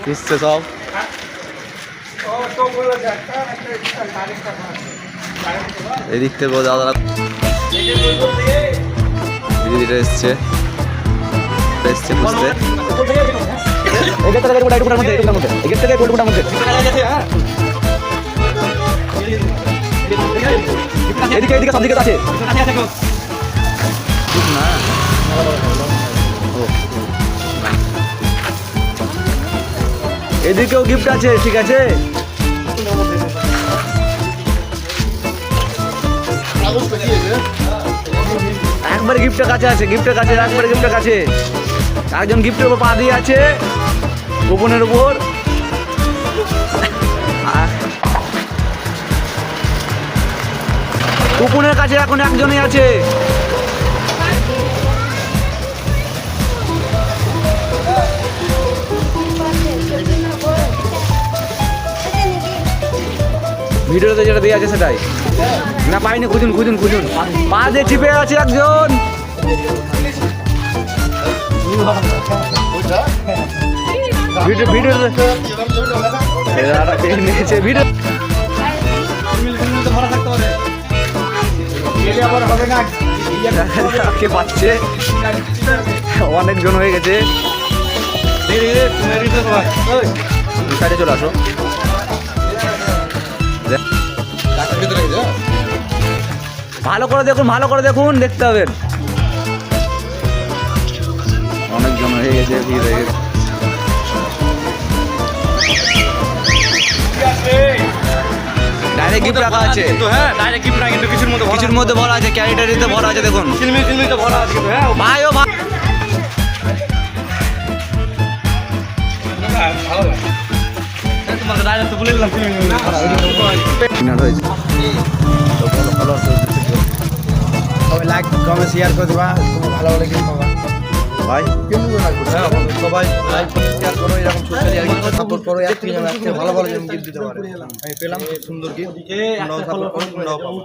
দিচ্ছে সব। এদিক থেকে দাদারা ধীরে ধীরে এসছে বুঝতে। এদিকে এদিকে সব দিকে আছে না। এদিকেও গিফট আছে, ঠিক আছে। একবারে গিফটের কাছে আছে, গিফটের কাছে একবারে গিফটের কাছে। একজন গিফটের উপর পা দিয়ে আছে, গোপনের উপর। গোপনের কাছে এখন একজনই আছে। ভিডিওতে যেটা দিয়ে আছে সেটাই না, পাইনি। খুঁজুন খুঁজুন খুঁজুন, পা দিয়ে চিপে আছে একজন। ভিডিও ভিডিও কে পাচ্ছে, অনেকজন হয়ে গেছে। সাইডে চলে আসো। ভালো করে দেখুন, ভালো করে দেখুন, দেখতে হবেন। অনেকজন হয়ে গেছে, ভিড় হয়ে গেছে। ডাইরেক্ট গিফট রাখা আছে তো। হ্যাঁ, ডাইরেক্ট গিফট না, কিন্তু কিছুর মধ্যে ভরা আছে, ক্যারিটারিতে ভরা আছে। দেখুন সিলমিতে ভরা আছে কিন্তু। হ্যাঁ ভাই, ও ভাই ভালো লাগে। তোমাকে ডাইরেক্ট তো বলে দিলাম সবাই লাইক কমেন্ট শেয়ার করে দেবা। তোমার ভালো ভালো গিফট পাবা ভাই। সবাই লাইক কমেন্ট শেয়ার করো, এরকম সোশ্যাল সাপোর্ট করো। ভালো ভালো গিফট দিতে পারে। আমি পেলাম সুন্দর গিফট, তোমরাও সাপোর্ট করো, তোমরাও পাবো।